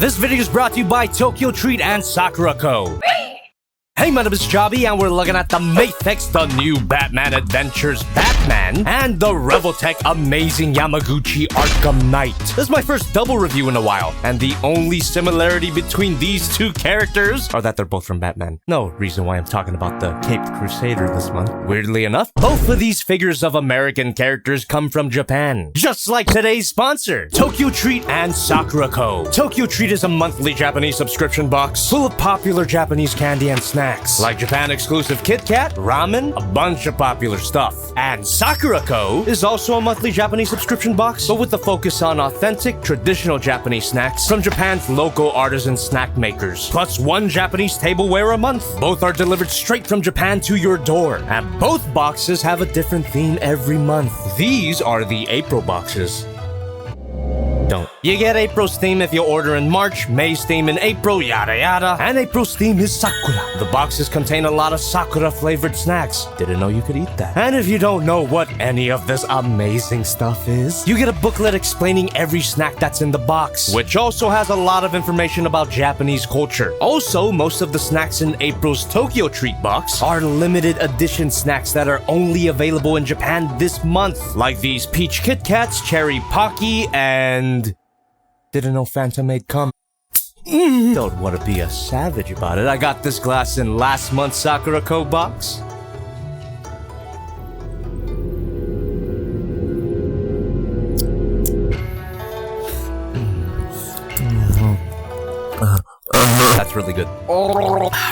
This video is brought to you by Tokyo Treat and Sakura Co. Hey, my name is Jobby, and we're looking at the MAFEX, the new Batman Adventures Batman, and the Revoltech Amazing Yamaguchi Arkham Knight. This is my first double review in a while, and the only similarity between these two characters are that they're both from Batman. No reason why I'm talking about the Caped Crusader this month. Weirdly enough, both of these figures of American characters come from Japan. Just like today's sponsor, Tokyo Treat and Sakura Co. Tokyo Treat is a monthly Japanese subscription box full of popular Japanese candy and snacks. Like Japan-exclusive Kit Kat, ramen, a bunch of popular stuff. And Sakura Co. is also a monthly Japanese subscription box, but with a focus on authentic, traditional Japanese snacks from Japan's local artisan snack makers. Plus one Japanese tableware a month. Both are delivered straight from Japan to your door. And both boxes have a different theme every month. These are the April boxes. Don't. You get April's theme if you order in March, May's theme in April, yada yada, and April's theme is Sakura. The boxes contain a lot of Sakura flavored snacks. Didn't know you could eat that. And if you don't know what any of this amazing stuff is, you get a booklet explaining every snack that's in the box, which also has a lot of information about Japanese culture. Also, most of the snacks in April's Tokyo Treat box are limited edition snacks that are only available in Japan this month, like these peach Kit Kats, cherry Pocky, and didn't know Phantom 8 come. Don't want to be a savage about it. I got this glass in last month's Sakura Co. box. That's really good.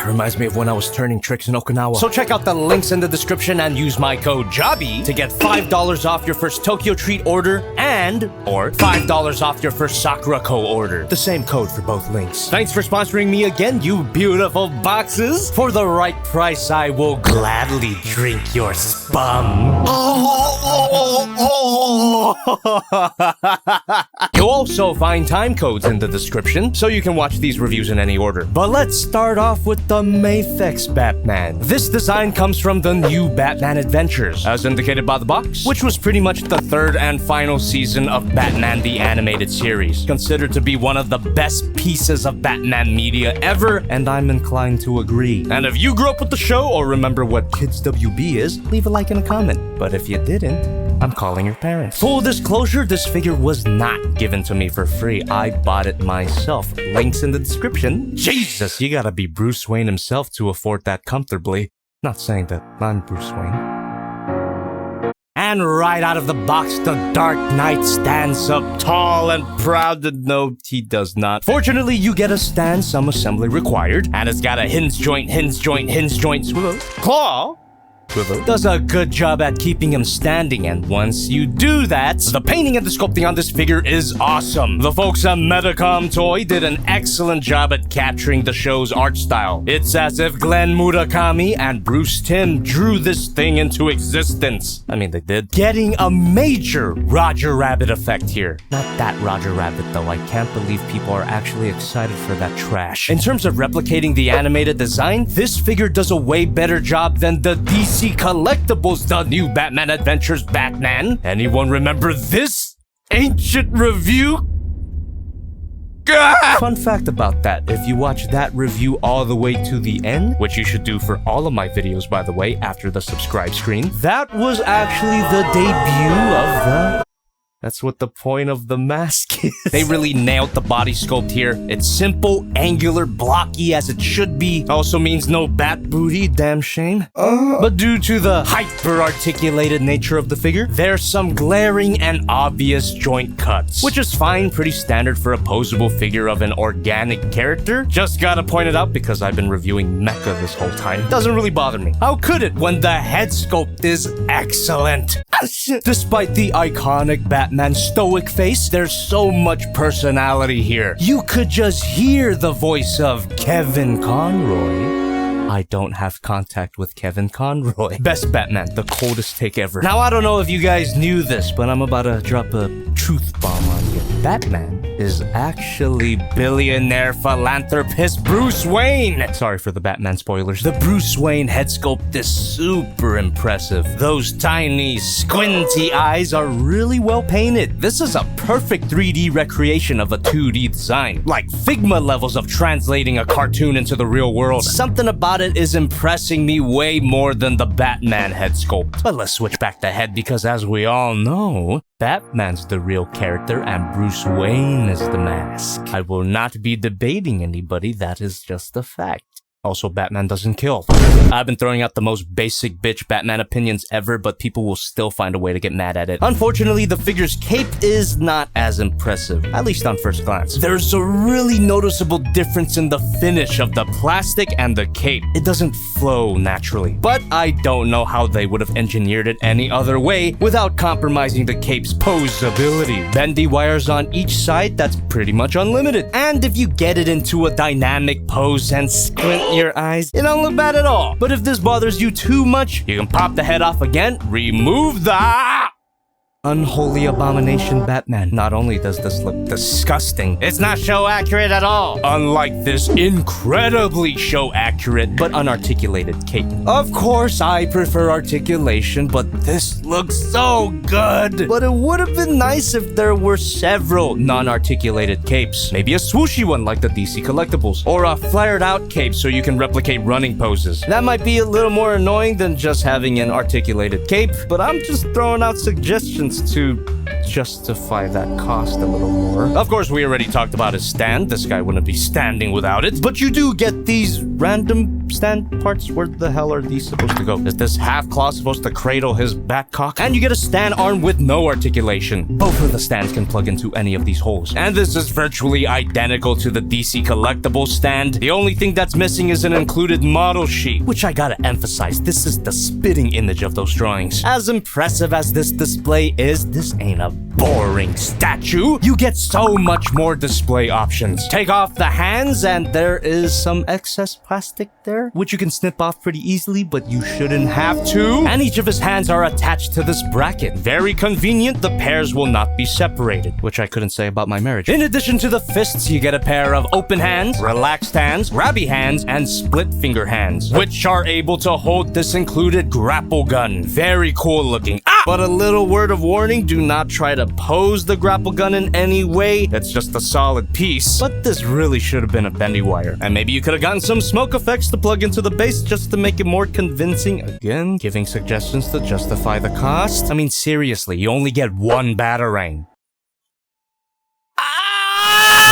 Reminds me of when I was turning tricks in Okinawa. So check out the links in the description and use my code JOBBY to get $5 off your first Tokyo Treat order or $5 off your first Sakura Co. order. The same code for both links. Thanks for sponsoring me again, you beautiful boxes. For the right price, I will gladly drink your spum. You'll also find time codes in the description, so you can watch these reviews in any order. But let's start off with the MAFEX Batman. This design comes from the new Batman Adventures, as indicated by the box, which was pretty much the third and final season of Batman the Animated Series, considered to be one of the best pieces of Batman media ever, and I'm inclined to agree. And if you grew up with the show or remember what Kids WB is, leave a like and a comment. But if you didn't, I'm calling your parents. Full disclosure, this figure was not given to me for free. I bought it myself. Links in the description. Jesus, you gotta be Bruce Wayne himself to afford that comfortably. Not saying that I'm Bruce Wayne. And right out of the box, the Dark Knight stands up tall and proud. No, he does not. Fortunately, you get a stand, some assembly required, and it's got a hinge joint, swivel, claw. Does a good job at keeping him standing, and once you do that, the painting and the sculpting on this figure is awesome. The folks at Medicom Toy did an excellent job at capturing the show's art style. It's as if Glenn Murakami and Bruce Timm drew this thing into existence. I mean, they did. Getting a major Roger Rabbit effect here. Not that Roger Rabbit, though. I can't believe people are actually excited for that trash. In terms of replicating the animated design, this figure does a way better job than the DC Collectibles, the new Batman Adventures Batman. Anyone remember this ancient review? Fun fact about that, if you watch that review all the way to the end, which you should do for all of my videos, by the way, after the subscribe screen, that was actually the debut of the... That's what the point of the mask is. They really nailed the body sculpt here. It's simple, angular, blocky as it should be. Also means no bat booty, damn shame. But due to the hyper-articulated nature of the figure, there's some glaring and obvious joint cuts, which is fine, pretty standard for a posable figure of an organic character. Just gotta point it out because I've been reviewing Mecha this whole time. Doesn't really bother me. How could it when the head sculpt is excellent? Despite the iconic Batman stoic face, there's so much personality here. You could just hear the voice of Kevin Conroy. I don't have contact with Kevin Conroy. Best Batman, the coldest take ever. Now, I don't know if you guys knew this, but I'm about to drop a truth bomb on you. Batman is actually billionaire philanthropist Bruce Wayne. Sorry for the Batman spoilers. The Bruce Wayne head sculpt is super impressive. Those tiny, squinty eyes are really well painted. This is a perfect 3D recreation of a 2D design. Like Figma levels of translating a cartoon into the real world. Something about it is impressing me way more than the Batman head sculpt. But let's switch back to head because as we all know, Batman's the real character and Bruce Wayne is the mask. I will not be debating anybody, that is just a fact. Also, Batman doesn't kill. I've been throwing out the most basic bitch Batman opinions ever, but people will still find a way to get mad at it. Unfortunately, the figure's cape is not as impressive, at least on first glance. There's a really noticeable difference in the finish of the plastic and the cape. It doesn't flow naturally, but I don't know how they would have engineered it any other way without compromising the cape's posability. Bendy wires on each side, that's pretty much unlimited. And if you get it into a dynamic pose and squint your eyes, it don't look bad at all. But if this bothers you too much, you can pop the head off again, remove the unholy abomination Batman. Not only does this look disgusting, it's not show accurate at all. Unlike this incredibly show accurate but unarticulated cape. Of course, I prefer articulation, but this looks so good. But it would have been nice if there were several non-articulated capes. Maybe a swooshy one like the DC collectibles, or a flared out cape so you can replicate running poses. That might be a little more annoying than just having an articulated cape, but I'm just throwing out suggestions to justify that cost a little more. Of course, we already talked about his stand. This guy wouldn't be standing without it. But you do get these random stand parts. Where the hell are these supposed to go? Is this half claw supposed to cradle his back cock? And you get a stand arm with no articulation. Both of the stands can plug into any of these holes. And this is virtually identical to the DC collectible stand. The only thing that's missing is an included model sheet, which I gotta emphasize, this is the spitting image of those drawings. As impressive as this display is, this ain't a boring statue. You get so much more display options. Take off the hands and there is some excess plastic there, which you can snip off pretty easily, but you shouldn't have to. And each of his hands are attached to this bracket. Very convenient, the pairs will not be separated, which I couldn't say about my marriage. In addition to the fists, you get a pair of open hands, relaxed hands, grabby hands, and split finger hands, which are able to hold this included grapple gun. Very cool looking. But a little word of warning, do not try to pose the grapple gun in any way. It's just a solid piece. But this really should have been a bendy wire. And maybe you could have gotten some smoke effects to plug into the base just to make it more convincing. Again, giving suggestions to justify the cost. I mean, seriously, you only get one batarang.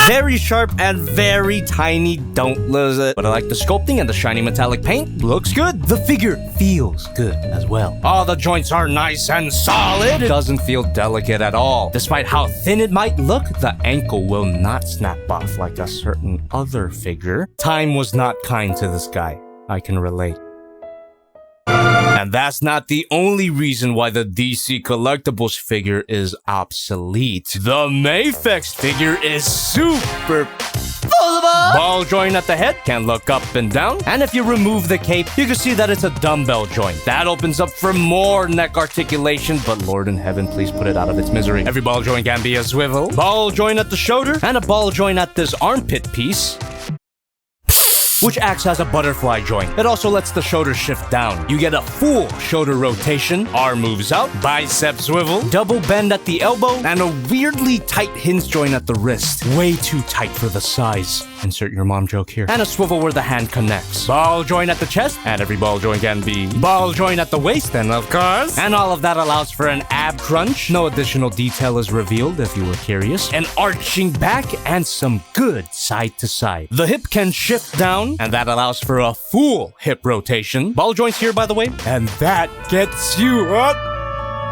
Very sharp and very tiny, don't lose it. But I like the sculpting and the shiny metallic paint. Looks good. The figure feels good as well. All the joints are nice and solid. It doesn't feel delicate at all. Despite how thin it might look, the ankle will not snap off like a certain other figure. Time was not kind to this guy. I can relate. And that's not the only reason why the DC Collectibles figure is obsolete. The MAFEX figure is super posable. Ball joint at the head, can look up and down. And if you remove the cape, you can see that it's a dumbbell joint. That opens up for more neck articulation, but Lord in heaven, please put it out of its misery. Every ball joint can be a swivel. Ball joint at the shoulder, and a ball joint at this armpit piece, which acts as a butterfly joint. It also lets the shoulder shift down. You get a full shoulder rotation, arm moves out, bicep swivel, double bend at the elbow, and a weirdly tight hinge joint at the wrist. Way too tight for the size. Insert your mom joke here. And a swivel where the hand connects. Ball joint at the chest, and every ball joint can be ball joint at the waist, and of course. And all of that allows for an ab crunch. No additional detail is revealed if you were curious. An arching back, and some good side to side. The hip can shift down, and that allows for a full hip rotation. Ball joints here, by the way, and that gets you up.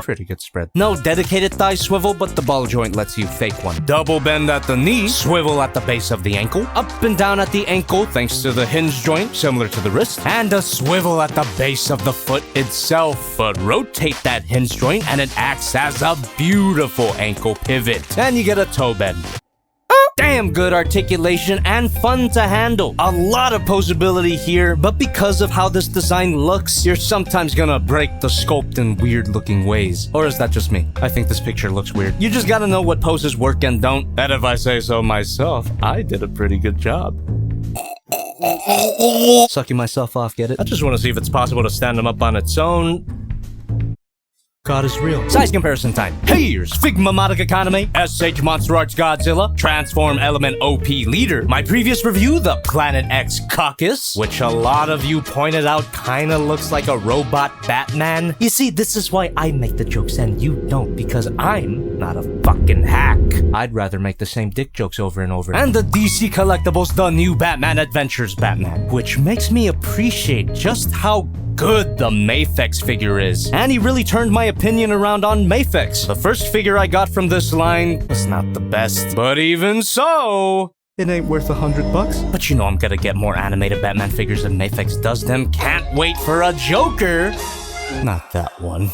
Pretty good spread. No dedicated thigh swivel, but the ball joint lets you fake one. Double bend at the knee, swivel at the base of the ankle, up and down at the ankle thanks to the hinge joint, similar to the wrist, and a swivel at the base of the foot itself. But rotate that hinge joint and it acts as a beautiful ankle pivot. And you get a toe bend. Damn! damn good articulation and fun to handle. A lot of posability here, but because of how this design looks, you're sometimes gonna break the sculpt in weird looking ways. Or is that just me? I think this picture looks weird. You just gotta know what poses work and don't. And if I say so myself, I did a pretty good job. Sucking myself off, get it? I just want to see if it's possible to stand them up on its own. God is real. Size comparison time. Here's Figma Modic Economy, SH Monster Arts Godzilla, Transform Element OP Leader. My previous review, the Planet X Caucus, which a lot of you pointed out kinda looks like a robot Batman. You see, this is why I make the jokes and you don't, because I'm not a fucking hack. I'd rather make the same dick jokes over and over. And the DC Collectibles, the new Batman Adventures Batman, which makes me appreciate just how good the MAFEX figure is. And he really turned my opinion around on MAFEX. The first figure I got from this line was not the best, but even so, it ain't worth $100. But you know I'm gonna get more animated Batman figures than MAFEX does them. Can't wait for a Joker. Not that one.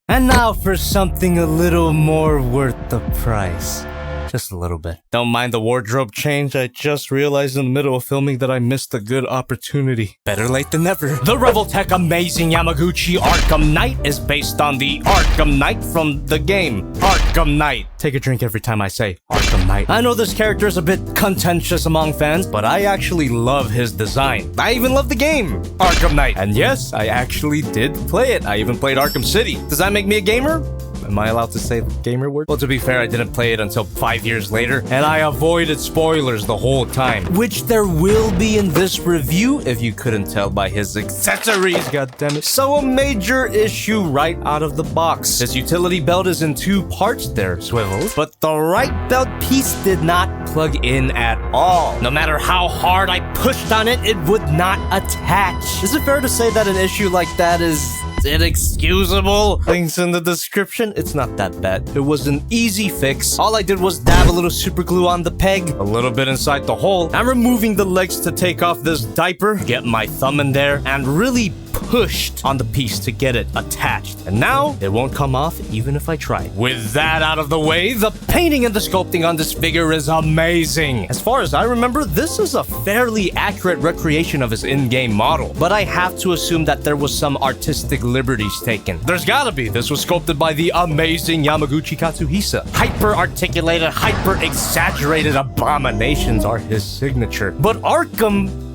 And now for something a little more worth the price. Just a little bit. Don't mind the wardrobe change. I just realized in the middle of filming that I missed a good opportunity. Better late than never. The Revoltech Amazing Yamaguchi Arkham Knight is based on the Arkham Knight from the game Arkham Knight. Take a drink every time I say Arkham Knight. I know this character is a bit contentious among fans, but I actually love his design. I even love the game Arkham Knight. And yes, I actually did play it. I even played Arkham City. Does that make me a gamer? Am I allowed to say the gamer word? Well, to be fair, I didn't play it until 5 years later, and I avoided spoilers the whole time. Which there will be in this review, if you couldn't tell by his accessories, goddammit. So a major issue right out of the box. His utility belt is in 2 parts there, swivels, but the right belt piece did not plug in at all. No matter how hard I pushed on it, it would not attach. Is it fair to say that an issue like that is inexcusable? Links in the description. It's not that bad. It was an easy fix. All I did was dab a little super glue on the peg, a little bit inside the hole. I'm removing the legs to take off this diaper, get my thumb in there, and really pushed on the piece to get it attached. And now, it won't come off even if I try. With that out of the way, the painting and the sculpting on this figure is amazing. As far as I remember, this is a fairly accurate recreation of his in-game model. But I have to assume that there was some artistic liberties taken. There's gotta be. This was sculpted by the amazing Yamaguchi Katsuhisa. Hyper-articulated, hyper-exaggerated abominations are his signature. But Arkham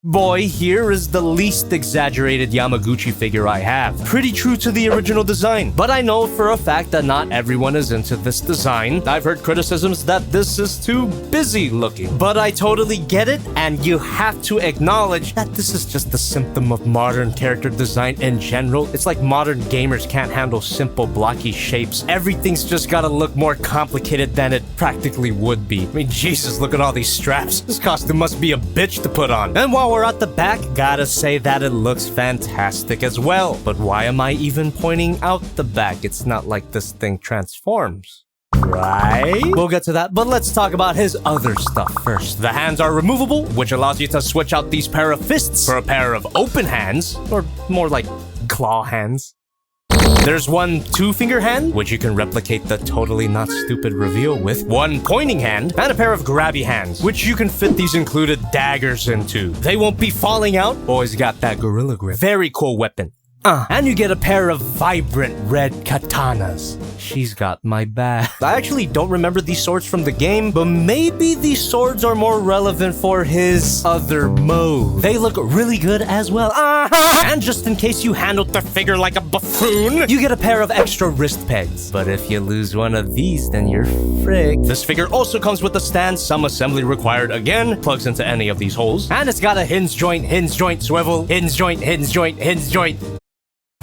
Boy here is the least exaggerated Yamaguchi figure I have. Pretty true to the original design. But I know for a fact that not everyone is into this design. I've heard criticisms that this is too busy looking. But I totally get it, and you have to acknowledge that this is just a symptom of modern character design in general. It's like modern gamers can't handle simple blocky shapes. Everything's just gotta look more complicated than it practically would be. I mean, Jesus, look at all these straps. This costume must be a bitch to put on. And while we're at the back, gotta say that it looks fantastic as well. But why am I even pointing out the back? It's not like this thing transforms, right? We'll get to that, but let's talk about his other stuff first. The hands are removable, which allows you to switch out these pair of fists for a pair of open hands, or more like claw hands. There's one 2-finger hand, which you can replicate the totally not stupid reveal with, one pointing hand, and a pair of grabby hands, which you can fit these included daggers into. They won't be falling out. Always got that gorilla grip. Very cool weapon. And you get a pair of vibrant red katanas. She's got my back. I actually don't remember these swords from the game, but maybe these swords are more relevant for his other mode. They look really good as well. And just in case you handled the figure like a buffoon, you get a pair of extra wrist pegs. But if you lose one of these, then you're fricked. This figure also comes with a stand, some assembly required again, plugs into any of these holes, and it's got a hinge joint, swivel, hinge joint.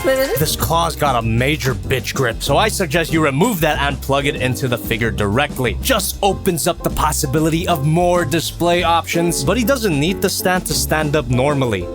This claw's got a major bitch grip, so I suggest you remove that and plug it into the figure directly. Just opens up the possibility of more display options, but he doesn't need the stand to stand up normally.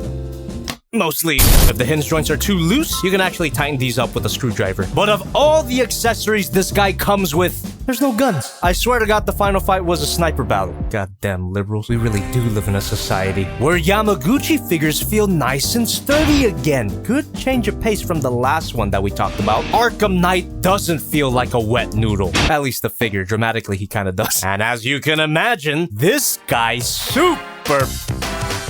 Mostly, if the hinge joints are too loose, you can actually tighten these up with a screwdriver. But of all the accessories this guy comes with, there's no guns. I swear to God, the final fight was a sniper battle. Goddamn liberals, we really do live in a society where Yamaguchi figures feel nice and sturdy again. Good change of pace from the last one that we talked about. Arkham Knight doesn't feel like a wet noodle. At least the figure, dramatically, he kind of does. And as you can imagine, this guy's super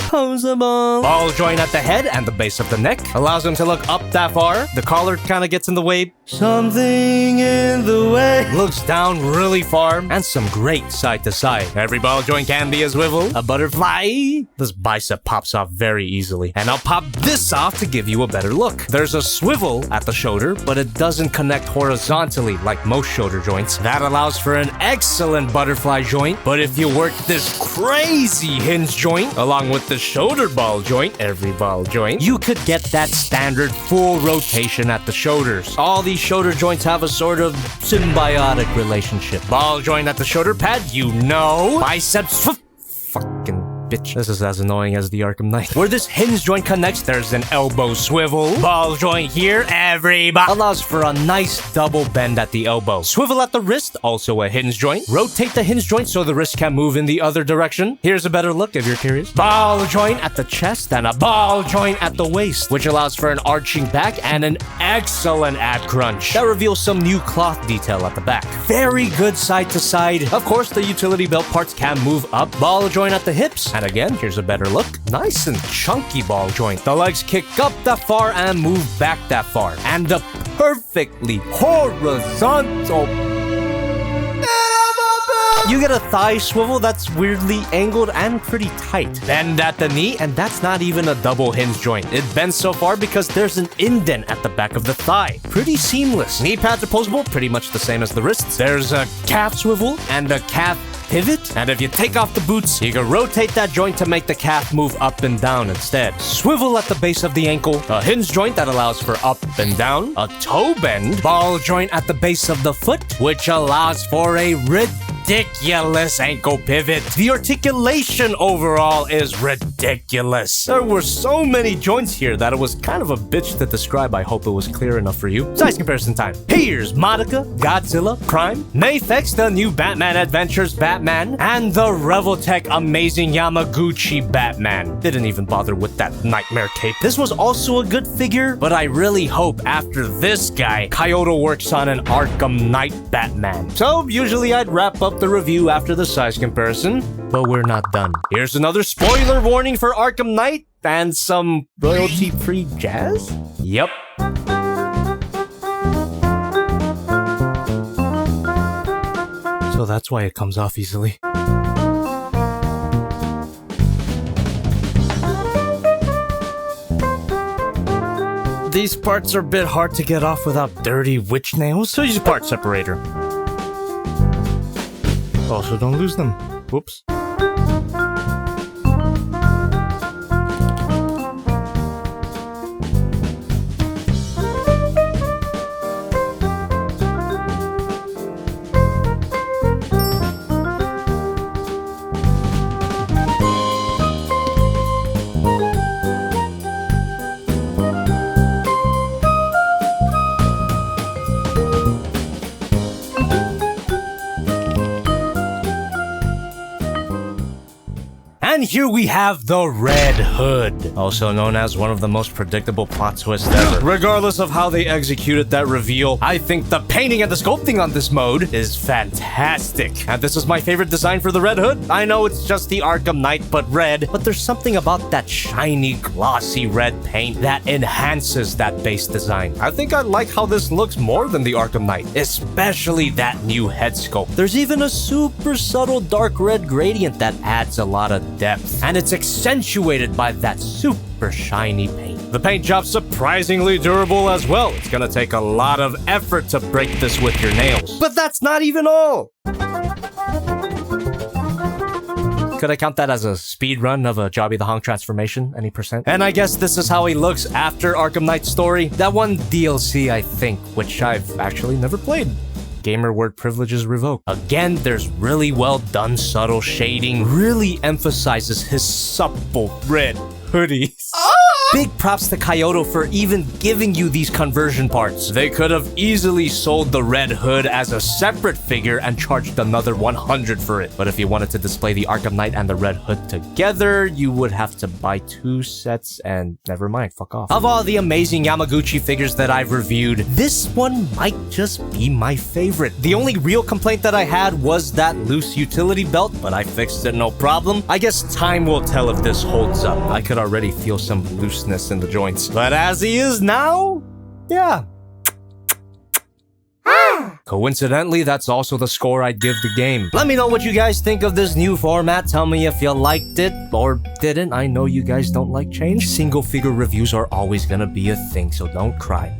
posable. Ball joint at the head and the base of the neck allows him to look up that far. The collar kind of gets in the way. Something in the way. Looks down really far and some great side to side. Every ball joint can be a swivel, a butterfly. This bicep pops off very easily. And I'll pop this off to give you a better look. There's a swivel at the shoulder, but it doesn't connect horizontally like most shoulder joints. That allows for an excellent butterfly joint. But if you work this crazy hinge joint along with the shoulder ball joint, every ball joint, you could get that standard full rotation at the shoulders. All these shoulder joints have a sort of symbiotic relationship. Ball joint at the shoulder pad, you know. Biceps, fucking bitch. This is as annoying as the Arkham Knight. Where this hinge joint connects, there's an elbow swivel. Ball joint here, everybody. Allows for a nice double bend at the elbow. Swivel at the wrist, also a hinge joint. Rotate the hinge joint so the wrist can move in the other direction. Here's a better look if you're curious. Ball joint at the chest and a ball joint at the waist, which allows for an arching back and an excellent ab crunch. That reveals some new cloth detail at the back. Very good side to side. Of course, the utility belt parts can move up. Ball joint at the hips. And again, here's a better look. Nice and chunky ball joint. The legs kick up that far and move back that far. And the perfectly horizontal. You get a thigh swivel that's weirdly angled and pretty tight. Bend at the knee, and that's not even a double hinge joint. It bends so far because there's an indent at the back of the thigh. Pretty seamless. Knee pads are posable, pretty much the same as the wrists. There's a calf swivel and a calf pivot, and if you take off the boots, you can rotate that joint to make the calf move up and down instead. Swivel at the base of the ankle, a hinge joint that allows for up and down, a toe bend, ball joint at the base of the foot, which allows for a ridiculous ankle pivot. The articulation overall is ridiculous. There were so many joints here that it was kind of a bitch to describe. I hope it was clear enough for you. Size comparison time. Here's Monica, Godzilla, Prime, MAFEX, the new Batman Adventures Batman, and the Revoltech Amazing Yamaguchi Batman. Didn't even bother with that nightmare cape. This was also a good figure, but I really hope after this guy, Kyoto works on an Arkham Knight Batman. So usually I'd wrap up the review after the size comparison, but we're not done. Here's another spoiler warning for Arkham Knight and some royalty-free jazz? Yep. So that's why it comes off easily. These parts are a bit hard to get off without dirty witch nails, so use a part separator. Also, don't lose them. Whoops. And here we have the Red Hood, also known as one of the most predictable plot twists ever. Regardless of how they executed that reveal, I think the painting and the sculpting on this mode is fantastic. And this is my favorite design for the Red Hood. I know it's just the Arkham Knight, but red, but there's something about that shiny, glossy red paint that enhances that base design. I think I like how this looks more than the Arkham Knight, especially that new head sculpt. There's even a super subtle dark red gradient that adds a lot of depth, and it's accentuated by that super shiny paint. The paint job's surprisingly durable as well. It's gonna take a lot of effort to break this with your nails. But that's not even all! Could I count that as a speed run of a JobbytheHong transformation? Any percent? And I guess this is how he looks after Arkham Knight's story. That one DLC, I think, which I've actually never played. Gamer word privileges revoked. Again, there's really well done subtle shading. Really emphasizes his supple red hoodies. Oh! Big props to Kyoto for even giving you these conversion parts. They could have easily sold the red hood as a separate figure and charged another 100 for it. But if you wanted to display the Arkham Knight and the red hood together, you would have to buy 2 sets and never mind, fuck off. Of all the amazing Yamaguchi figures that I've reviewed, this one might just be my favorite. The only real complaint that I had was that loose utility belt, but I fixed it no problem. I guess time will tell if this holds up. I could already feel some looseness in the joints. But as he is now, yeah. Coincidentally, that's also the score I'd give the game. Let me know what you guys think of this new format. Tell me if you liked it or didn't. I know you guys don't like change. Single figure reviews are always gonna be a thing, so don't cry.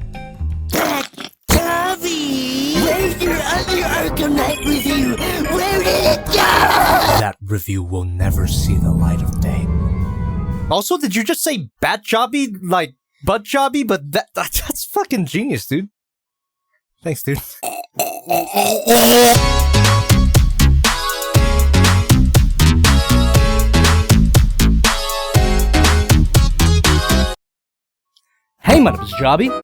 Toby! Where's your other Arkham Knight review? Where did it go? That review will never see the light of day. Also, did you just say Bat Jobby? Like, Butt Jobby? But that's fucking genius, dude. Thanks, dude. Hey, my name is Jobby.